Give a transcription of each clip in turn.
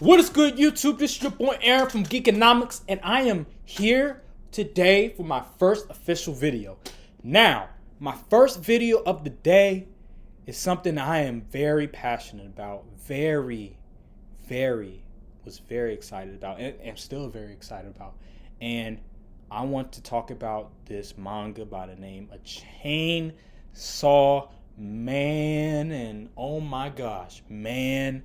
What is good, YouTube? This is your boy Aaron from Geekonomics, and I am here today for my first official video. Now, my first video of the day is something I am very passionate about, was very excited about, and am still very excited about. And I want to talk about this manga by the name of Chainsaw Man. And oh my gosh, man,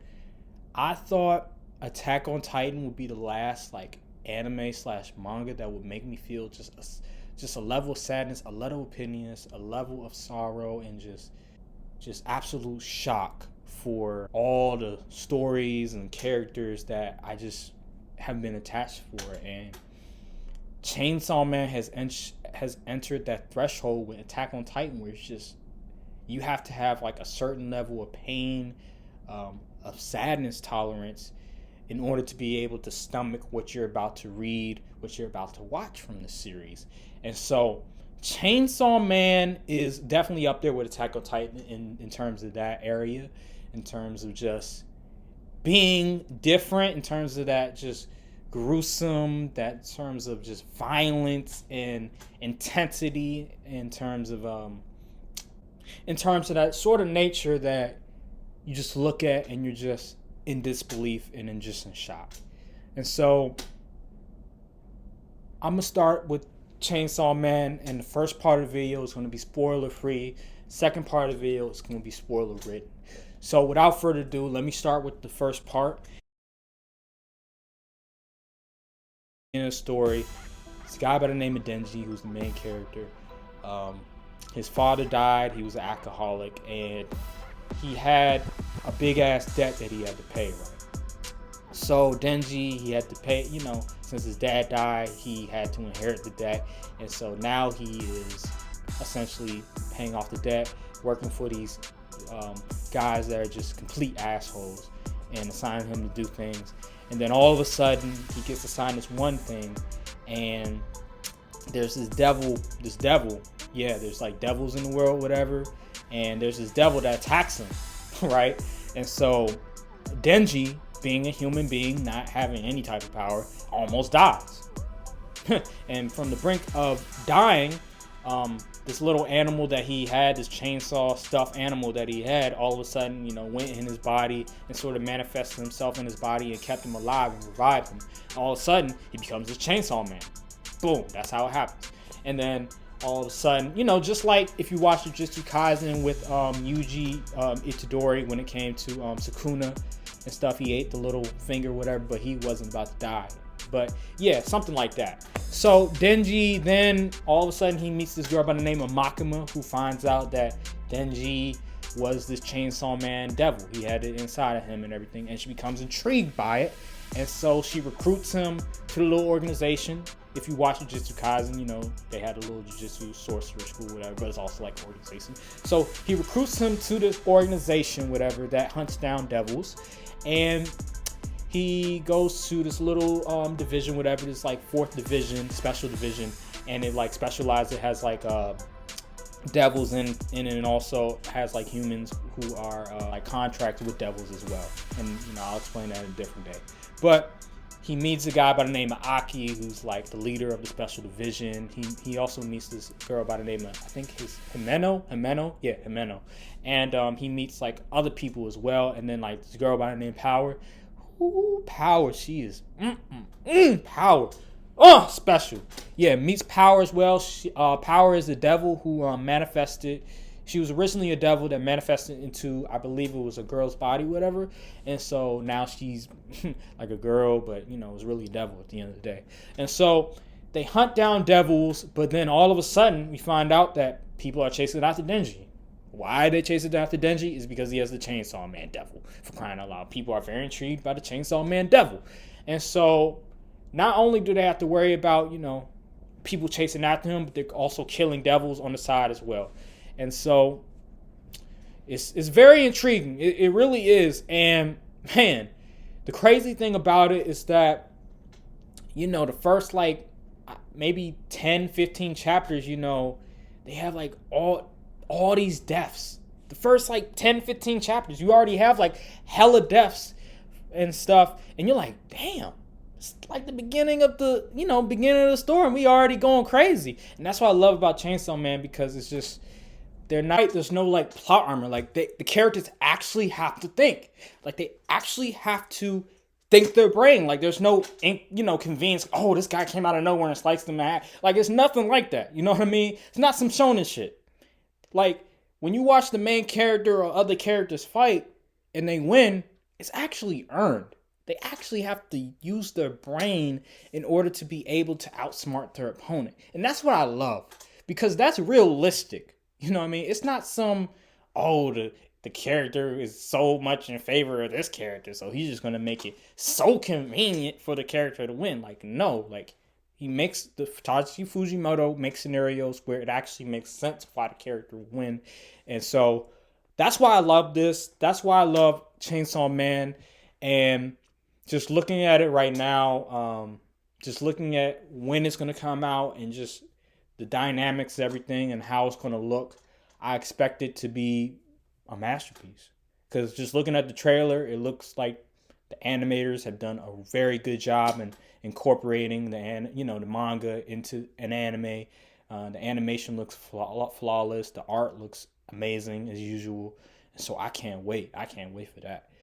I thought Attack on Titan would be the last anime / manga that would make me feel just a level of sadness, a level of opinions, a level of sorrow, and just absolute shock for all the stories and characters that I just have been attached for. And Chainsaw Man has entered that threshold with Attack on Titan where it's just you have to have a certain level of pain, of sadness tolerance in order to be able to stomach what you're about to read, what you're about to watch from the series. And so Chainsaw Man is definitely up there with Attack on Titan in terms of that area, in terms of just being different, in terms of that just gruesome, that in terms of just violence and intensity, in terms of that sort of nature that you just look at and you're just in disbelief and in shock. And so I'm gonna start with Chainsaw Man, and the first part of the video is going to be spoiler free. Second part of the video is going to be spoiler ridden. So without further ado, let me start with the first part. In a story, it's a guy by the name of Denji who's the main character. His father died. He was an alcoholic, and he had a big ass debt that he had to pay, right? So Denji, he had to pay, since his dad died, he had to inherit the debt. And so now he is essentially paying off the debt, working for these guys that are just complete assholes and assigning him to do things. And then all of a sudden he gets assigned this one thing, and there's there's devils in the world, whatever. And there's this devil that attacks him, right? And so Denji, being a human being, not having any type of power, almost dies. And from the brink of dying, this little animal that he had, this chainsaw stuffed animal that he had, all of a sudden, went in his body and sort of manifested himself in his body and kept him alive and revived him. All of a sudden, he becomes this Chainsaw Man. Boom, that's how it happens. And then all of a sudden, just like if you watch Jujutsu Kaisen with Yuji Itadori when it came to Sukuna and stuff, he ate the little finger, whatever, but he wasn't about to die. But yeah, something like that. So Denji, then all of a sudden he meets this girl by the name of Makima, who finds out that Denji was this Chainsaw Man devil. He had it inside of him and everything, and she becomes intrigued by it. And so she recruits him to the little organization. If you watch Jujutsu Kaisen, they had a little Jujutsu sorcerer school, whatever, but it's also like an organization. So he recruits him to this organization, whatever, that hunts down devils. And he goes to this little division, whatever, this fourth division, special division, and it specializes. It has devils in it, and also has humans who are contracted with devils as well. And I'll explain that in a different day. But he meets a guy by the name of Aki, who's the leader of the special division. He also meets this girl by the name of, I think his Himeno. And he meets other people as well. And then this girl by the name of Power. Ooh, Power, she is Power. Oh, special. Yeah, meets Power as well. Power is the devil who manifested. She was originally a devil that manifested into, I believe it was a girl's body, whatever. And so now she's like a girl, but it was really a devil at the end of the day. And so they hunt down devils, but then all of a sudden we find out that people are chasing after Denji. Why they chasing after Denji is because he has the Chainsaw Man devil, for crying out loud. People are very intrigued by the Chainsaw Man devil. And so not only do they have to worry about, people chasing after him, but they're also killing devils on the side as well. And so it's very intriguing. It really is. And man, the crazy thing about it is that, the first maybe 10, 15 chapters, they have all these deaths. The first 10, 15 chapters, you already have hella deaths and stuff, and you're like, damn, it's like the beginning of the story, and we already going crazy. And that's what I love about Chainsaw Man, because it's just, there's no like plot armor. Like the characters actually have to think. Like they actually have to think their brain. Like there's no convenience. Oh, this guy came out of nowhere and sliced them in. Like it's nothing like that. You know what I mean? It's not some shonen shit. Like when you watch the main character or other characters fight and they win, it's actually earned. They actually have to use their brain in order to be able to outsmart their opponent. And that's what I love, because that's realistic. You know what I mean? It's not some, the character is so much in favor of this character, so he's just going to make it so convenient for the character to win. Like, no. Like, Tadashi Fujimoto makes scenarios where it actually makes sense why the character will win. And so that's why I love this. That's why I love Chainsaw Man. And just looking at it right now, just looking at when it's going to come out and just the dynamics of everything and how it's going to look, I expect it to be a masterpiece. Because just looking at the trailer, it looks like the animators have done a very good job in incorporating the manga into an anime. The animation looks flawless. The art looks amazing as usual. So I can't wait. I can't wait for that.